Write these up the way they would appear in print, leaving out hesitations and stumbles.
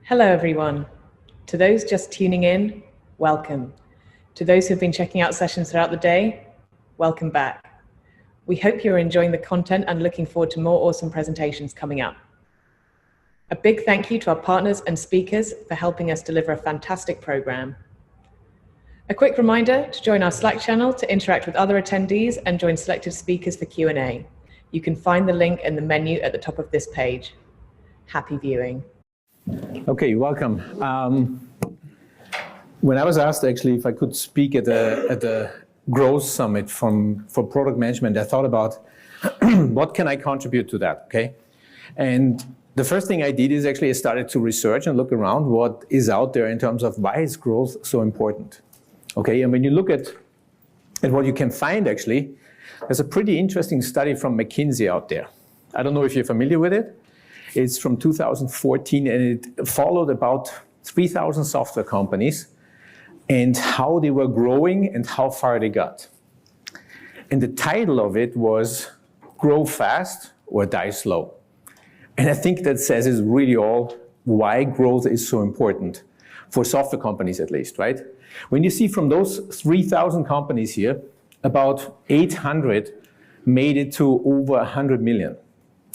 Hello, everyone. To those just tuning in, welcome. To those who've been checking out sessions throughout the day, welcome back. We hope you're enjoying the content and looking forward to more awesome presentations coming up. A big thank you to our partners and speakers for helping us deliver a fantastic program. A quick reminder to join our Slack channel to interact with other attendees and join selected speakers for Q&A. You can find the link in the menu at the top of this page. Happy viewing. Okay, welcome. When I was asked actually if I could speak at the Growth Summit for product management, I thought about what can I contribute to that, okay? And the first thing I did is actually I started to research and look around what is out there in terms of why is growth so important, okay? And when you look at what you can find actually, there's a pretty interesting study from McKinsey out there. I don't know if you're familiar with it. It's from 2014 and it followed about 3,000 software companies and how they were growing and how far they got. And the title of it was Grow Fast or Die Slow. And I think that says is really all why growth is so important for software companies at least, right? When you see from those 3,000 companies here, about 800 made it to over 100 million.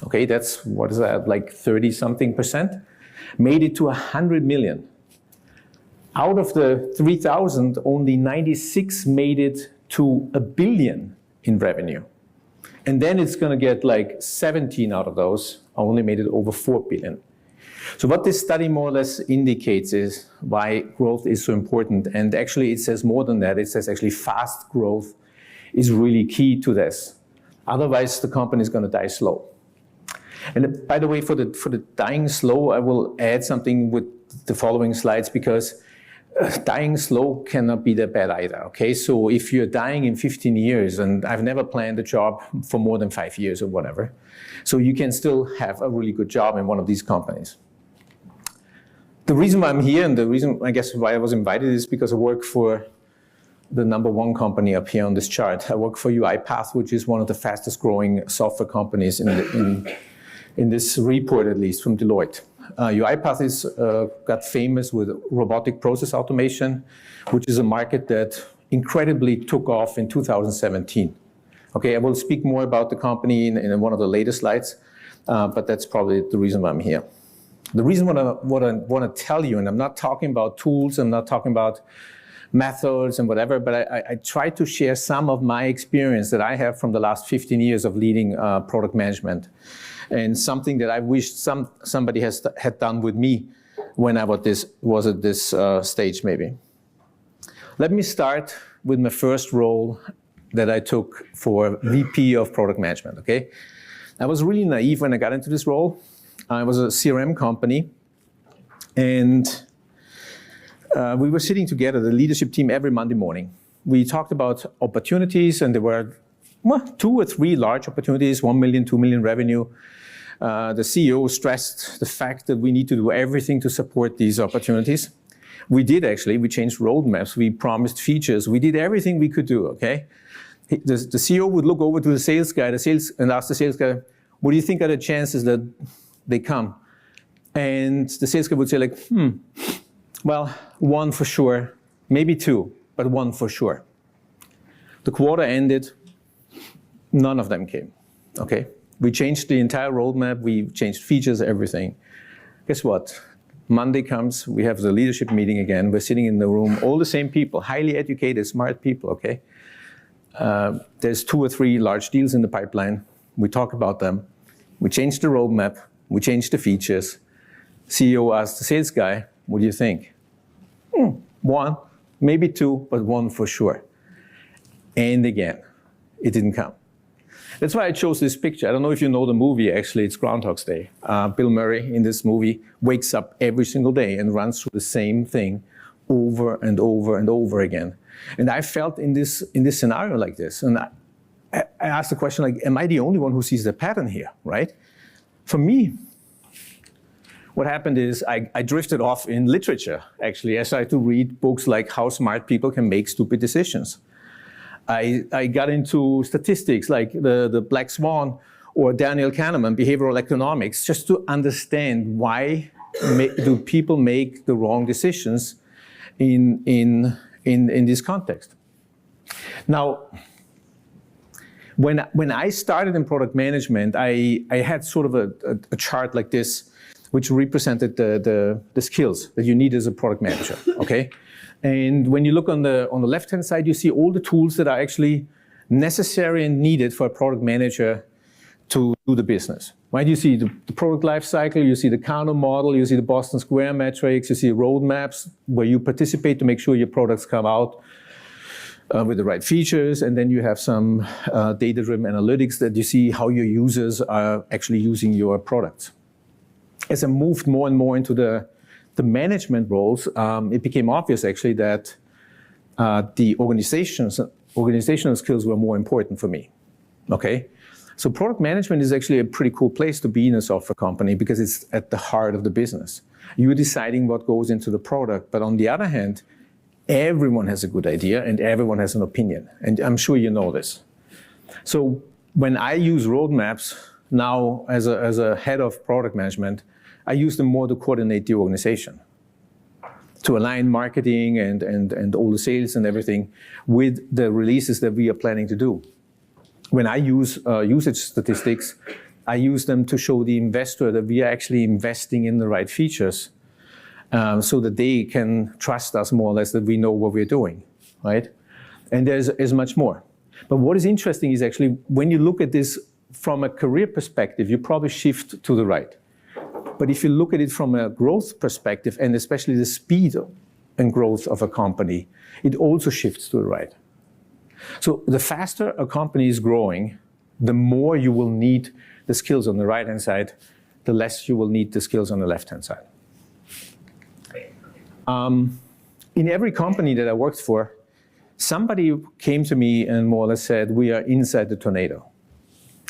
Okay, that's, what is that, like 30-something%? Made it to 100 million. Out of the 3,000, only 96 made it to $1 billion in revenue. And then it's going to get like 17 out of those only made it over 4 billion. So what this study more or less indicates is why growth is so important. And actually it says more than that. It says actually fast growth is really key to this. Otherwise, the company is going to die slow. And by the way, for the dying slow, I will add something with the following slides because dying slow cannot be that bad either, okay? So if you're dying in 15 years, and I've never planned a job for more than 5 years or whatever, so you can still have a really good job in one of these companies. The reason why I'm here and the reason, I guess, why I was invited is because I work for the #1 company up here on this chart. I work for UiPath, which is one of the fastest growing software companies in this report, at least, from Deloitte. UiPath is got famous with robotic process automation, which is a market that incredibly took off in 2017. Okay, I will speak more about the company in one of the later slides, but that's probably the reason why I'm here. The reason what I want to tell you, and I'm not talking about tools, I'm not talking about methods and whatever, but I try to share some of my experience that I have from the last 15 years of leading product management. And something that I wish somebody had done with me when I was at this stage maybe. Let me start with my first role that I took for VP of product management, okay? I was really naive when I got into this role. I was a CRM company and we were sitting together, the leadership team, every Monday morning. We talked about opportunities and there were 2 or 3 large opportunities, 1 million, 2 million revenue. The CEO stressed the fact that we need to do everything to support these opportunities. We did actually, we changed roadmaps, we promised features, we did everything we could do, okay? The CEO would look over to the sales guy, and ask the sales guy, what do you think are the chances that they come? And the sales guy would say like, well, 1 for sure, maybe 2, but 1 for sure. The quarter ended, none of them came, okay? We changed the entire roadmap, we changed features, everything. Guess what? Monday comes, we have the leadership meeting again, we're sitting in the room, all the same people, highly educated, smart people, okay? There's 2 or 3 large deals in the pipeline, we talk about them, we changed the roadmap, we changed the features. CEO asked the sales guy, what do you think? 1, maybe 2, but 1 for sure. And again, it didn't come. That's why I chose this picture. I don't know if you know the movie, actually, it's Groundhog's Day. Bill Murray in this movie wakes up every single day and runs through the same thing over and over and over again. And I felt in this scenario like this. And I asked the question, like, am I the only one who sees the pattern here, right? For me, what happened is I drifted off in literature, actually. I started to read books like How Smart People Can Make Stupid Decisions. I got into statistics like the Black Swan or Daniel Kahneman, behavioral economics, just to understand why people make the wrong decisions in this context? Now, when I started in product management, I had sort of a chart like this, which represented the skills that you need as a product manager, okay? And when you look on the left-hand side, you see all the tools that are actually necessary and needed for a product manager to do the business, right? You see the product life cycle, you see the Kano model, you see the Boston Square metrics, you see roadmaps where you participate to make sure your products come out with the right features, and then you have some data-driven analytics that you see how your users are actually using your products. As I moved more and more into the management roles, it became obvious actually that the organizational skills were more important for me, okay? So product management is actually a pretty cool place to be in a software company because it's at the heart of the business. You're deciding what goes into the product, but on the other hand, everyone has a good idea and everyone has an opinion, and I'm sure you know this. So when I use roadmaps now as a head of product management, I use them more to coordinate the organization, to align marketing and all the sales and everything with the releases that we are planning to do. When I use usage statistics, I use them to show the investor that we are actually investing in the right features so that they can trust us more or less that we know what we're doing, right? And there's much more. But what is interesting is actually when you look at this from a career perspective, you probably shift to the right. But if you look at it from a growth perspective, and especially the speed and growth of a company, it also shifts to the right. So the faster a company is growing, the more you will need the skills on the right-hand side, the less you will need the skills on the left-hand side. In every company that I worked for, somebody came to me and more or less said, we are inside the tornado.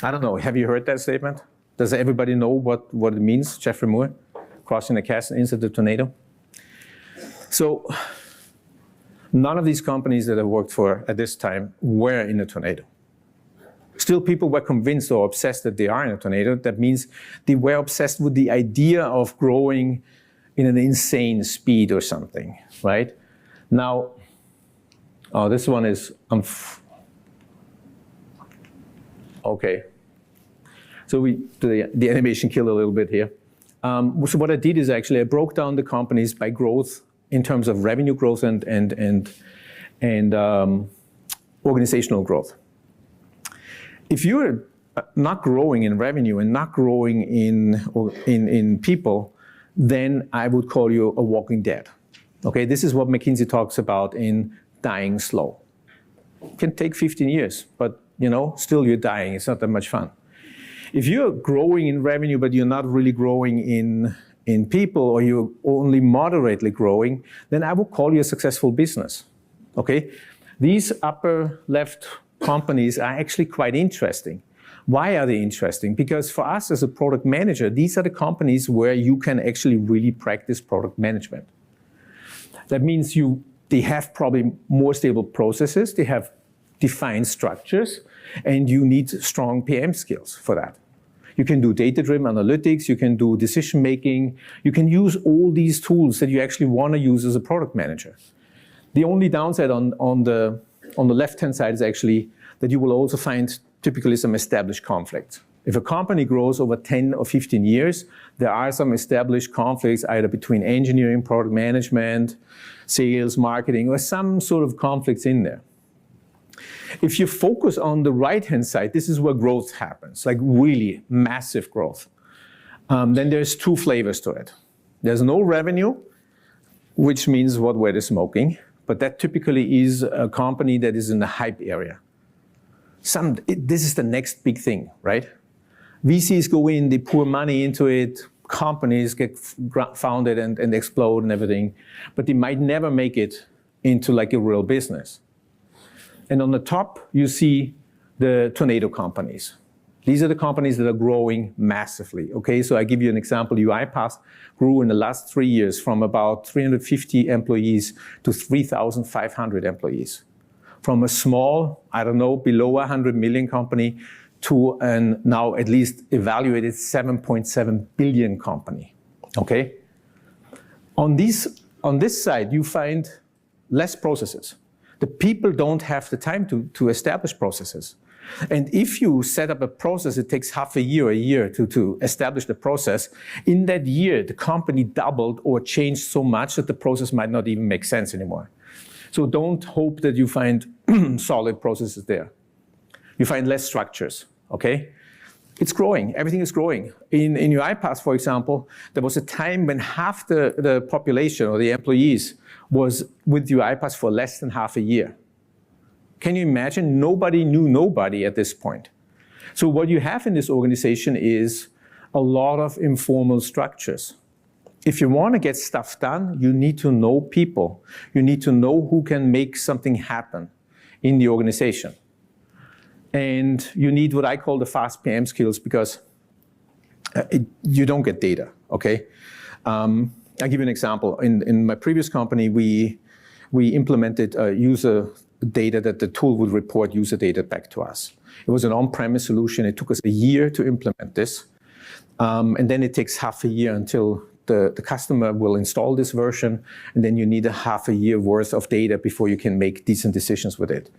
I don't know, have you heard that statement? Does everybody know what it means, Jeffrey Moore, crossing the chasm inside the tornado? So none of these companies that I worked for at this time were in a tornado. Still, people were convinced or obsessed that they are in a tornado. That means they were obsessed with the idea of growing in an insane speed or something, right? Now, this one is, okay. So the animation killed a little bit here. So what I did is actually I broke down the companies by growth in terms of revenue growth and organizational growth. If you're not growing in revenue and not growing in people, then I would call you a walking dead. Okay, this is what McKinsey talks about in dying slow. It can take 15 years, but still you're dying. It's not that much fun. If you're growing in revenue, but you're not really growing in people, or you're only moderately growing, then I would call you a successful business. Okay, these upper left companies are actually quite interesting. Why are they interesting? Because for us as a product manager, these are the companies where you can actually really practice product management. That means they have probably more stable processes, they have defined structures, and you need strong PM skills for that. You can do data-driven analytics, you can do decision-making, you can use all these tools that you actually want to use as a product manager. The only downside on the left-hand side is actually that you will also find typically some established conflicts. If a company grows over 10 or 15 years, there are some established conflicts either between engineering, product management, sales, marketing, or some sort of conflicts in there. If you focus on the right-hand side, this is where growth happens, like really massive growth. Then there's two flavors to it. There's no revenue, which means what we're smoking, but that typically is a company that is in the hype area. This is the next big thing, right? VCs go in, they pour money into it, companies get founded and explode and everything, but they might never make it into like a real business. And on the top, you see the tornado companies. These are the companies that are growing massively, okay? So I give you an example. UiPath grew in the last 3 years from about 350 employees to 3,500 employees. From a small, I don't know, below 100 million company to an now at least evaluated 7.7 billion company, okay? On this side, you find less processes. The people don't have the time to establish processes. And if you set up a process, it takes half a year to establish the process. In that year, the company doubled or changed so much that the process might not even make sense anymore. So don't hope that you find solid processes there. You find less structures, okay? It's growing, everything is growing. In UiPath, for example, there was a time when half the population or the employees was with UiPath for less than half a year. Can you imagine? Nobody knew nobody at this point. So what you have in this organization is a lot of informal structures. If you want to get stuff done, you need to know people. You need to know who can make something happen in the organization. And you need what I call the fast PM skills, because you don't get data, okay? I'll give you an example. In my previous company, we implemented user data that the tool would report user data back to us. It was an on-premise solution. It took us a year to implement this. And then it takes half a year until the customer will install this version, and then you need a half a year worth of data before you can make decent decisions with it.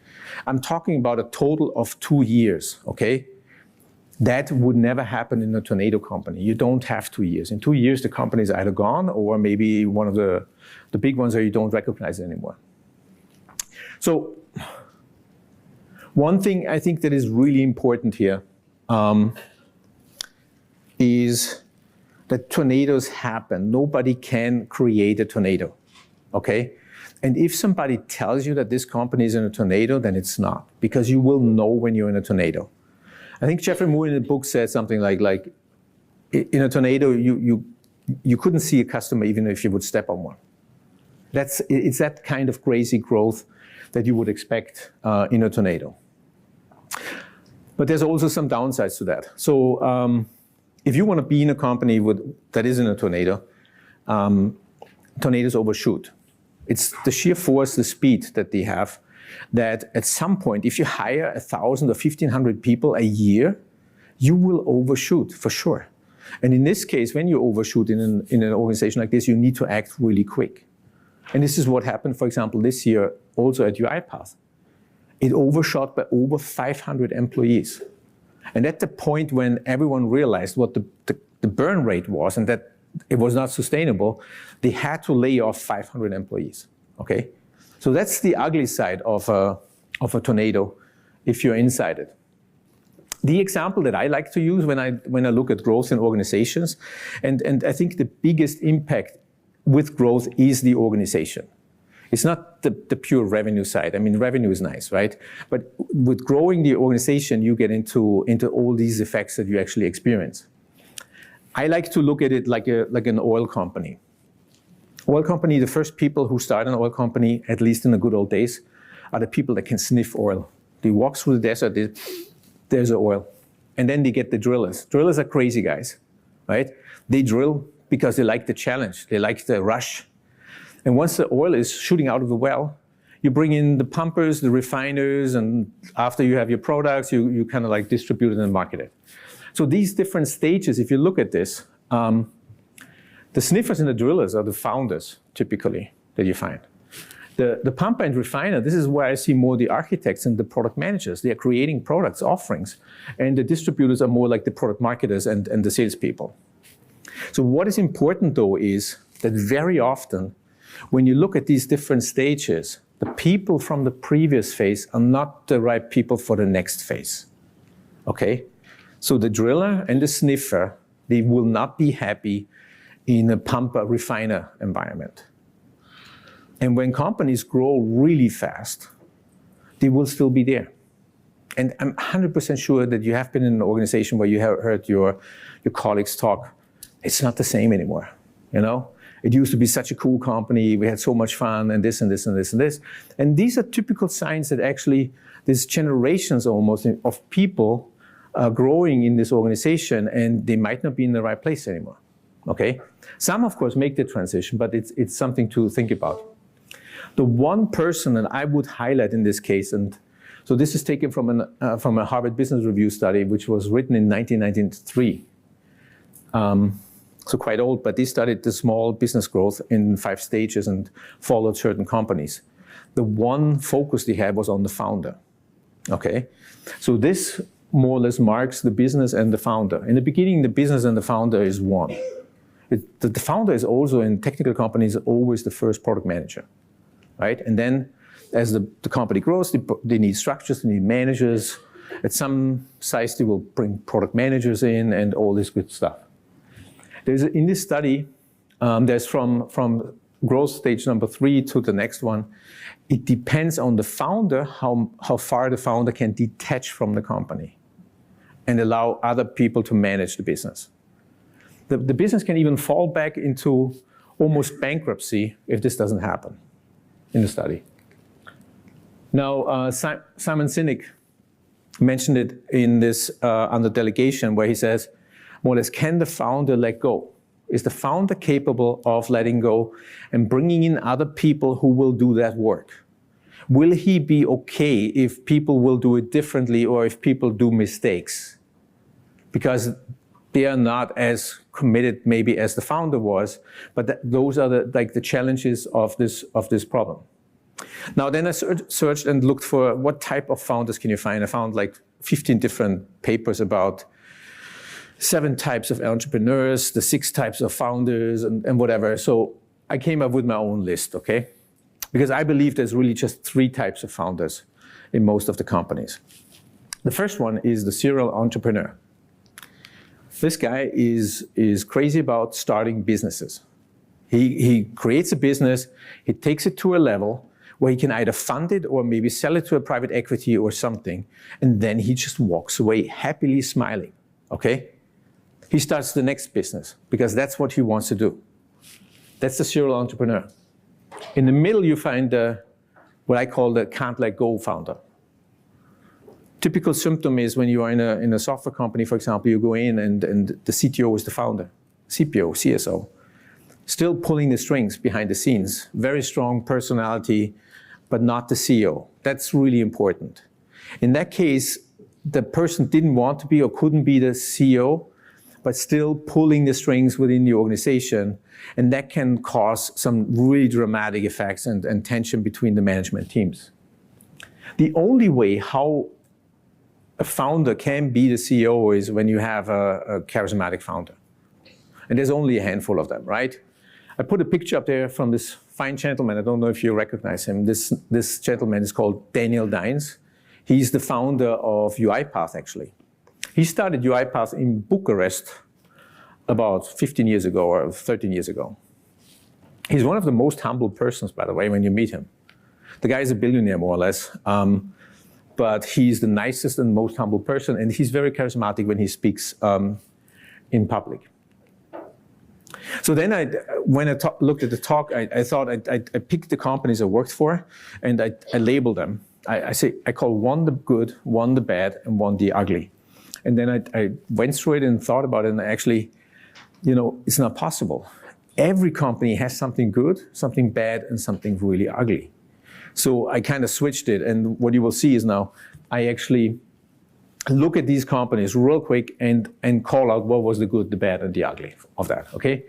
I'm talking about a total of 2 years, okay? That would never happen in a Tornado company. You don't have 2 years. In 2 years, the company is either gone or maybe one of the big ones or you don't recognize it anymore. So one thing I think that is really important here is that tornadoes happen. Nobody can create a tornado, okay? And if somebody tells you that this company is in a tornado, then it's not, because you will know when you're in a tornado. I think Jeffrey Moore in the book said something like in a tornado, you couldn't see a customer even if you would step on one. It's that kind of crazy growth that you would expect in a tornado. But there's also some downsides to that. So if you want to be in a company that is in a tornado, tornadoes overshoot. It's the sheer force, the speed that they have, that at some point, if you hire 1,000 or 1,500 people a year, you will overshoot for sure. And in this case, when you overshoot in an organization like this, you need to act really quick. And this is what happened, for example, this year also at UiPath. It overshot by over 500 employees. And at the point when everyone realized what the burn rate was and that it was not sustainable, they had to lay off 500 employees, okay? So that's the ugly side of a tornado if you're inside it. The example that I like to use when I look at growth in organizations, and I think the biggest impact with growth is the organization. It's not the pure revenue side. I mean, revenue is nice, right? But with growing the organization, you get into all these effects that you actually experience. I like to look at it like an oil company. Oil company, the first people who start an oil company, at least in the good old days, are the people that can sniff oil. They walk through the desert, there's oil. And then they get the drillers. Drillers are crazy guys, right? They drill because they like the challenge. They like the rush. And once the oil is shooting out of the well, you bring in the pumpers, the refiners, and after you have your products, you kind of like distribute it and market it. So these different stages, if you look at this, the sniffers and the drillers are the founders, typically, that you find. The pumper and refiner, this is where I see more the architects and the product managers. They are creating products, offerings. And the distributors are more like the product marketers and the salespeople. So what is important, though, is that very often, when you look at these different stages, the people from the previous phase are not the right people for the next phase, okay? So the driller and the sniffer, they will not be happy in a pumper refiner environment. And when companies grow really fast, they will still be there. And I'm 100% sure that you have been in an organization where you have heard your colleagues talk. It's not the same anymore, you know? It used to be such a cool company, we had so much fun, and this and this and this and this. And these are typical signs that actually there's generations almost of people growing in this organization, and they might not be in the right place anymore, okay? Some, of course, make the transition, but it's something to think about. The one person that I would highlight in this case, and so this is taken from a Harvard Business Review study, which was written in 1993. so quite old, but they studied the small business growth in 5 stages and followed certain companies. The one focus they had was on the founder, okay? So this more or less marks the business and the founder. In the beginning, the business and the founder is one. The founder is also, in technical companies, always the first product manager, right? And then as the company grows, they need structures, they need managers. At some size, they will bring product managers in and all this good stuff. In this study, there's from growth stage number 3 to the next one, it depends on the founder how far the founder can detach from the company and allow other people to manage the business. The business can even fall back into almost bankruptcy if this doesn't happen in the study. Now, Simon Sinek mentioned it in this under delegation, where he says, more or less, can the founder let go? Is the founder capable of letting go and bringing in other people who will do that work? Will he be okay if people will do it differently or if people do mistakes? Because they are not as committed maybe as the founder was, but those are the challenges of this problem. Now then I searched and looked for what type of founders can you find. I found like 15 different papers about 7 types of entrepreneurs, the 6 types of founders and whatever. So I came up with my own list, okay? Because I believe there's really just 3 types of founders in most of the companies. The first one is the serial entrepreneur. This guy is crazy about starting businesses. He creates a business, he takes it to a level where he can either fund it or maybe sell it to a private equity or something, and then he just walks away happily smiling, okay? He starts the next business because that's what he wants to do. That's the serial entrepreneur. In the middle, you find what I call the can't let go founder. Typical symptom is when you are in a software company, for example, you go in and the CTO is the founder, CPO, CSO, still pulling the strings behind the scenes, very strong personality, but not the CEO. That's really important. In that case, the person didn't want to be or couldn't be the CEO, but still pulling the strings within the organization, and that can cause some really dramatic effects and tension between the management teams. The only way how a founder can be the CEO is when you have a charismatic founder. And there's only a handful of them, right? I put a picture up there from this fine gentleman. I don't know if you recognize him. This gentleman is called Daniel Dines. He's the founder of UiPath, actually. He started UiPath in Bucharest about 15 years ago or 13 years ago. He's one of the most humble persons, by the way, when you meet him. The guy is a billionaire, more or less. But he's the nicest and most humble person, and he's very charismatic when he speaks in public. So then when I looked at the talk, I thought I picked the companies I worked for, and I labeled them. I call one the good, one the bad, and one the ugly. And then I went through it and thought about it, and actually, it's not possible. Every company has something good, something bad, and something really ugly. So I kind of switched it, and what you will see is now I actually look at these companies real quick and call out what was the good, the bad, and the ugly of that, okay?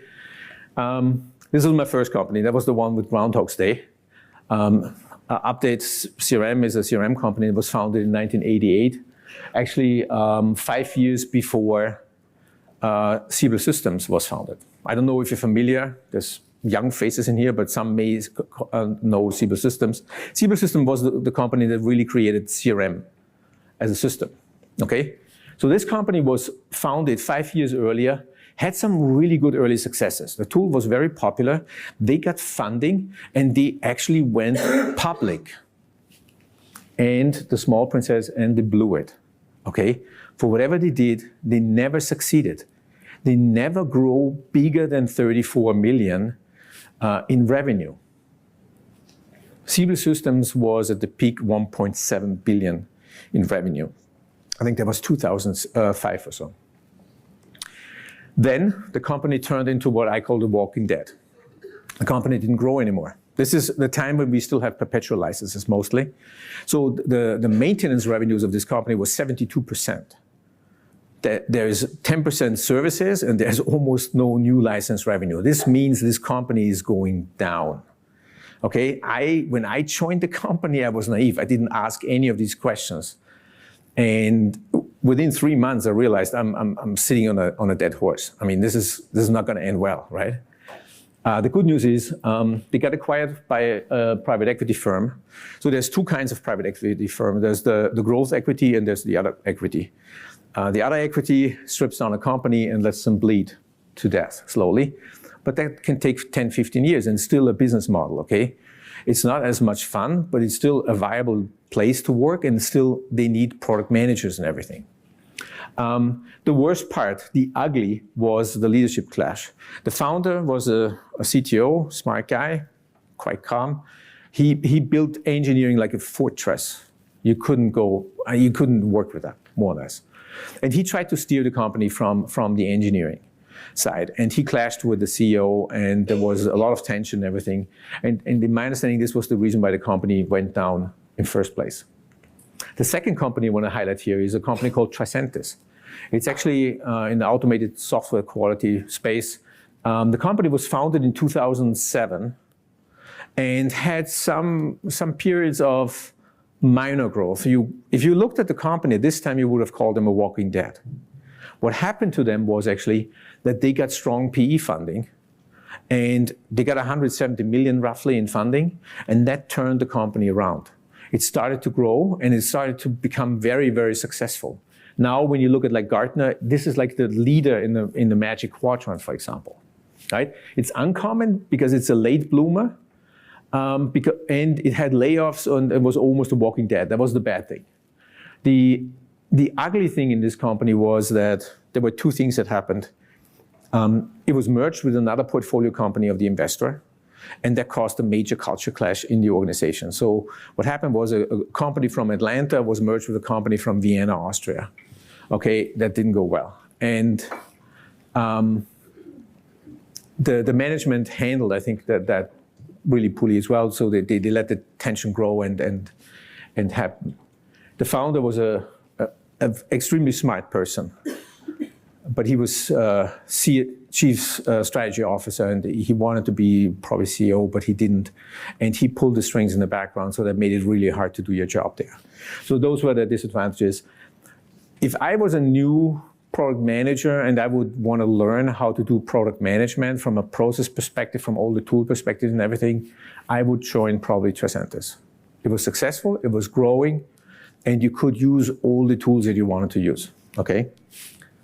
This is my first company. That was the one with Groundhog's Day. Update CRM is a CRM company that was founded in 1988. Actually, 5 years before Siebel Systems was founded. I don't know if you're familiar. There's young faces in here, but some may know Siebel Systems. Siebel Systems was the company that really created CRM as a system, okay? So this company was founded 5 years earlier, had some really good early successes. The tool was very popular. They got funding, and they actually went public. And the small print says, and they blew it, okay? For whatever they did, they never succeeded. They never grew bigger than 34 million in revenue. Siebel Systems was at the peak 1.7 billion in revenue. I think that was 2005 or so. Then the company turned into what I call the walking dead. The company didn't grow anymore. This is the time when we still have perpetual licenses mostly. So the maintenance revenues of this company was 72%. there's 10% services and there's almost no new license revenue. This means this company is going down. Okay, when I joined the company, I was naive. I didn't ask any of these questions. And within 3 months, I realized I'm sitting on a dead horse. I mean, this is not going to end well, right? The good news is they got acquired by a private equity firm. So there's two kinds of private equity firm. There's the growth equity and there's the other equity. The other equity strips down a company and lets them bleed to death slowly. But that can take 10, 15 years and still a business model, okay? It's not as much fun, but it's still a viable place to work, and still they need product managers and everything. The worst part, the ugly, was the leadership clash. The founder was a CTO, smart guy, quite calm. He built engineering like a fortress. You couldn't work with that, more or less. And he tried to steer the company from the engineering side. And he clashed with the CEO, and there was a lot of tension and everything. And in my understanding, this was the reason why the company went down in first place. The second company I want to highlight here is a company called Tricentis. It's actually in the automated software quality space. The company was founded in 2007 and had some periods of minor growth. If you looked at the company this time, you would have called them a walking dead. What happened to them was actually that they got strong PE funding, and they got 170 million roughly in funding, and that turned the company around. It started to grow, and it started to become very, very successful. Now, when you look at like Gartner, this is like the leader in the Magic Quadrant, for example, right? It's uncommon because it's a late bloomer, and it had layoffs and it was almost a walking dead. That was the bad thing. The ugly thing in this company was that there were two things that happened. It was merged with another portfolio company of the investor, and that caused a major culture clash in the organization. So what happened was a company from Atlanta was merged with a company from Vienna, Austria. Okay, that didn't go well. And the management handled, I think, that really poorly as well. So they let the tension grow and happen. The founder was an extremely smart person, but he was chief strategy officer, and he wanted to be probably CEO, but he didn't. And he pulled the strings in the background, so that made it really hard to do your job there. So those were the disadvantages. If I was a new product manager and I would want to learn how to do product management from a process perspective, from all the tool perspectives and everything, I would join probably Tricentis. It was successful, it was growing, and you could use all the tools that you wanted to use, okay?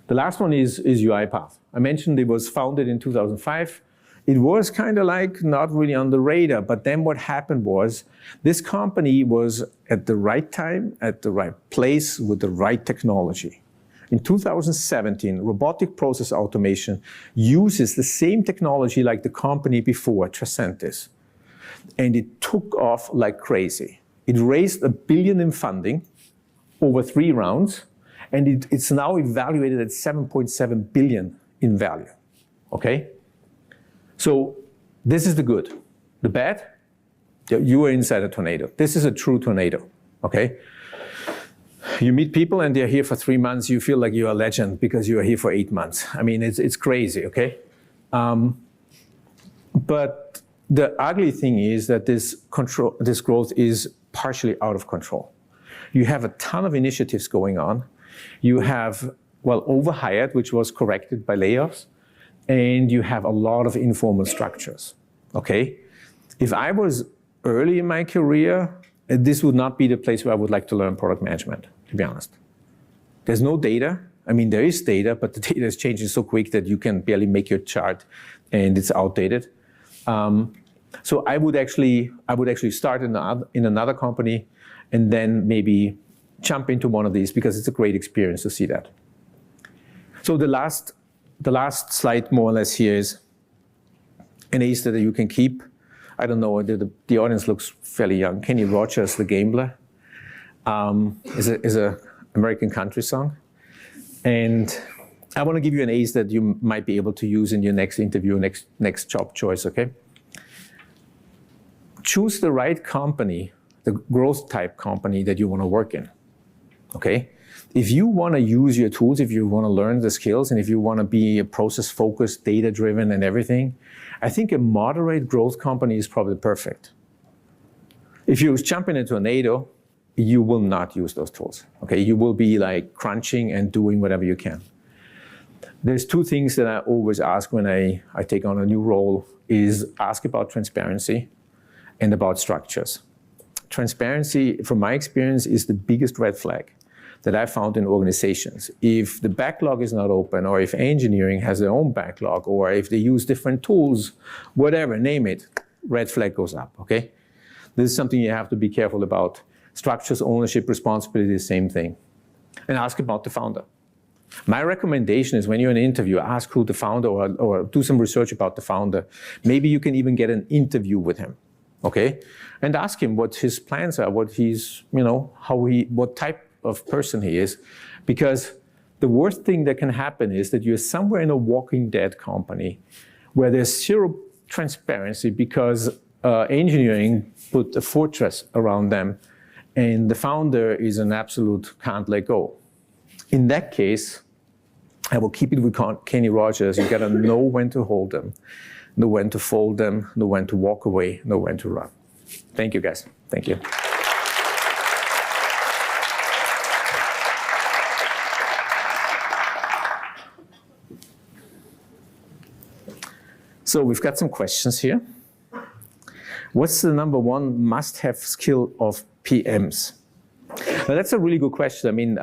The last one is UiPath. I mentioned it was founded in 2005. It was kind of like not really on the radar, but then what happened was this company was at the right time, at the right place, with the right technology. In 2017, robotic process automation uses the same technology like the company before, Tricentis, and it took off like crazy. It raised $1 billion in funding over 3 rounds, and it's now evaluated at 7.7 billion in value, okay? So this is the good. The bad, you are inside a tornado. This is a true tornado, okay? You meet people and they're here for 3 months, you feel like you're a legend because you are here for 8 months. I mean, it's crazy, okay? But the ugly thing is that this growth is partially out of control. You have a ton of initiatives going on. You have, well, overhired, which was corrected by layoffs, and you have a lot of informal structures, okay? If I was early in my career, this would not be the place where I would like to learn product management, to be honest. There's no data. I mean, there is data, but the data is changing so quick that you can barely make your chart and it's outdated. So I would actually start in another company and then maybe jump into one of these because it's a great experience to see that. So the last slide more or less here is an ace that you can keep. I don't know, the audience looks fairly young. Kenny Rogers, The Gambler, is a American country song. And I want to give you an ace that you might be able to use in your next interview, next job choice, okay? Choose the right company, the growth type company that you want to work in, okay? if you want to use your tools, if you want to learn the skills, and if you want to be a process-focused, data-driven and everything, I think a moderate growth company is probably perfect. If you jump into a NATO, you will not use those tools, okay? You will be like crunching and doing whatever you can. There's two things that I always ask when I take on a new role is ask about transparency and about structures. Transparency, from my experience, is the biggest red flag that I found in organizations. If the backlog is not open, or if engineering has their own backlog, or if they use different tools, whatever, name it, red flag goes up, okay? This is something you have to be careful about. Structures, ownership, responsibility, the same thing. And ask about the founder. My recommendation is when you're in an interview, ask who the founder, or do some research about the founder. Maybe you can even get an interview with him, okay? And ask him what his plans are, what he's, what type of person he is. Because the worst thing that can happen is that you're somewhere in a Walking Dead company where there's zero transparency because engineering put a fortress around them and the founder is an absolute can't let go. In that case, I will keep it with Kenny Rogers. You gotta know when to hold them, know when to fold them, know when to walk away, know when to run. Thank you, guys. Thank you. So we've got some questions here. What's the number one must-have skill of PMs? Well, that's a really good question. I mean,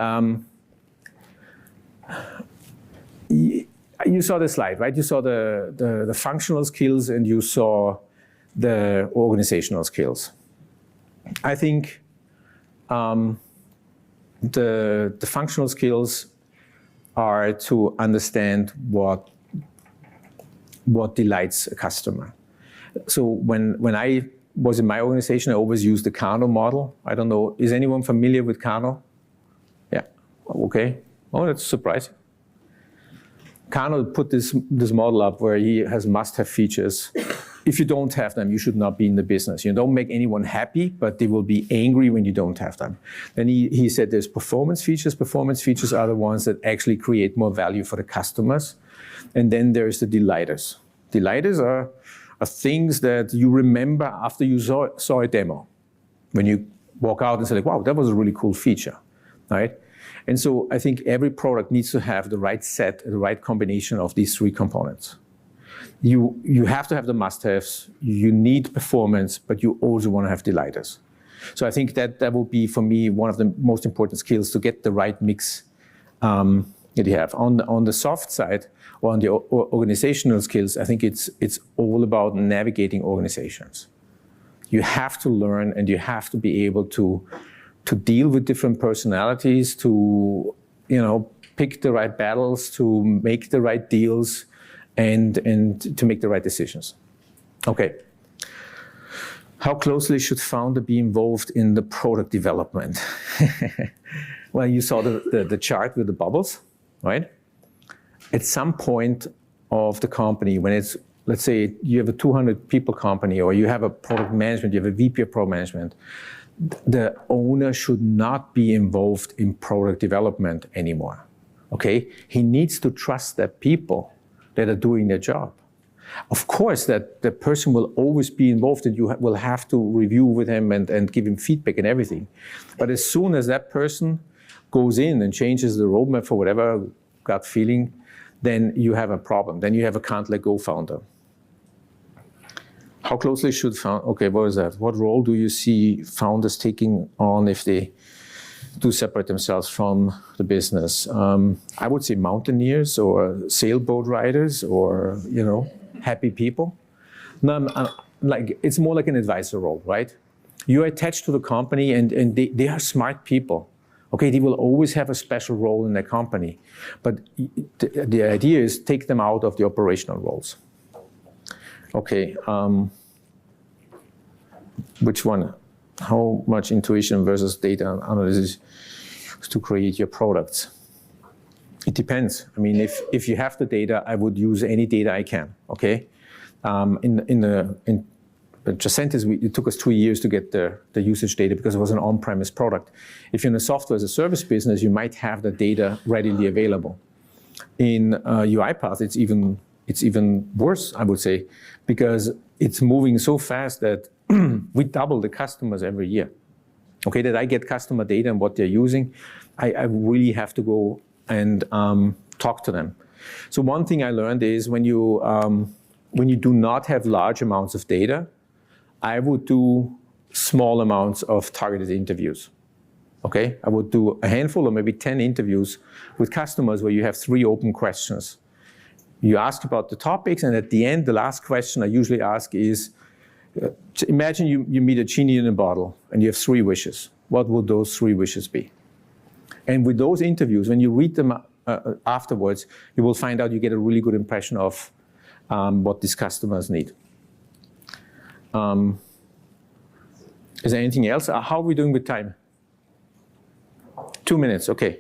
you saw the slide, right? You saw the functional skills and you saw the organizational skills. I think the functional skills are to understand what delights a customer. So when I was in my organization, I always used the Kano model. I don't know, is anyone familiar with Kano? Yeah, okay. Oh, that's surprising. Kano put this model up where he has must-have features. If you don't have them, you should not be in the business. You don't make anyone happy, but they will be angry when you don't have them. Then he said there's performance features. Performance features are the ones that actually create more value for the customers. And then there's the delighters. Delighters are things that you remember after you saw a demo. When you walk out and say, like, wow, that was a really cool feature, right? And so I think every product needs to have the right set, the right combination of these three components. You have to have the must-haves, you need performance, but you also want to have delighters. So I think that will be, for me, one of the most important skills to get the right mix that you have. On the soft side, or on the organizational skills, I think it's all about navigating organizations. You have to learn and you have to be able to deal with different personalities, to pick the right battles, to make the right deals, and to make the right decisions. Okay. How closely should founder be involved in the product development? Well, you saw the chart with the bubbles, right? At some point of the company, when it's, let's say you have a 200 people company, or you have a product management, you have a VP of product management, the owner should not be involved in product development anymore, okay? He needs to trust the people that are doing their job. Of course, that the person will always be involved and you will have to review with him and give him feedback and everything. But as soon as that person goes in and changes the roadmap for whatever gut feeling, then you have a problem. Then you have a can't let go founder. How closely should okay, what is that? What role do you see founders taking on if they do separate themselves from the business? I would say mountaineers or sailboat riders or, happy people. No, like it's more like an advisor role, right? You're attached to the company and they are smart people. Okay, they will always have a special role in their company. But the idea is take them out of the operational roles. Okay, which one? How much intuition versus data analysis to create your products? It depends. I mean, if you have the data, I would use any data I can. Okay, Tricentis, it took us 2 years to get the usage data because it was an on-premise product. If you're in a software as a service business, you might have the data readily available. In UiPath, it's even worse, I would say, because it's moving so fast that we double the customers every year. Okay, that I get customer data and what they're using, I really have to go and talk to them. So one thing I learned is when you do not have large amounts of data, I would do small amounts of targeted interviews. Okay, I would do a handful or maybe 10 interviews with customers where you have 3 open questions. You ask about the topics, and at the end, the last question I usually ask is, imagine you meet a genie in a bottle and you have 3 wishes. What would those 3 wishes be? And with those interviews, when you read them afterwards, you will find out you get a really good impression of what these customers need. Is there anything else? How are we doing with time? 2 minutes, okay.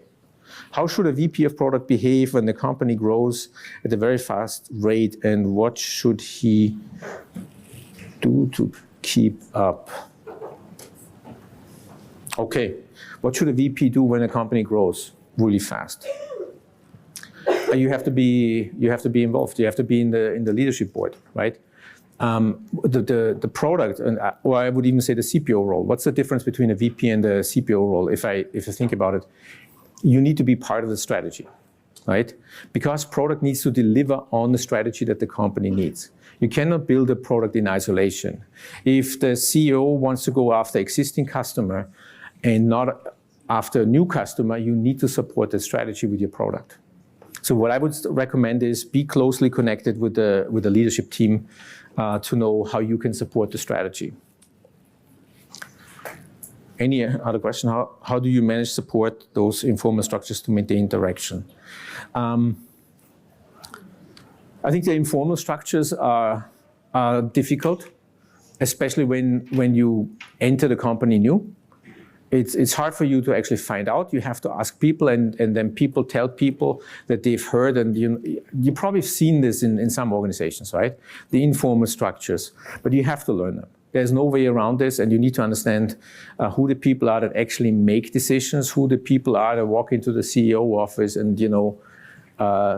How should a VP of product behave when the company grows at a very fast rate, and what should he do to keep up? Okay, what should a VP do when a company grows really fast? You have to be involved. You have to be in the leadership board, right? The product, or I would even say the CPO role. What's the difference between a VP and a CPO role? If I think about it, you need to be part of the strategy, right? Because product needs to deliver on the strategy that the company needs. You cannot build a product in isolation. If the CEO wants to go after existing customer and not after a new customer, you need to support the strategy with your product. So what I would recommend is be closely connected with the leadership team to know how you can support the strategy. Any other question? How do you manage support those informal structures to maintain direction? I think the informal structures are difficult, especially when you enter the company new. It's hard for you to actually find out. You have to ask people, and then people tell people that they've heard, and you probably have seen this in some organizations, right? The informal structures, but you have to learn them. There's no way around this, and you need to understand who the people are that actually make decisions, who the people are that walk into the CEO office and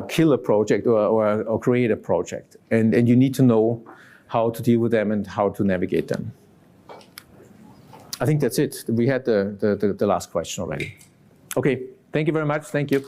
kill a project or create a project, and you need to know how to deal with them and how to navigate them. I think that's it. We had the last question already. Okay, thank you very much. Thank you.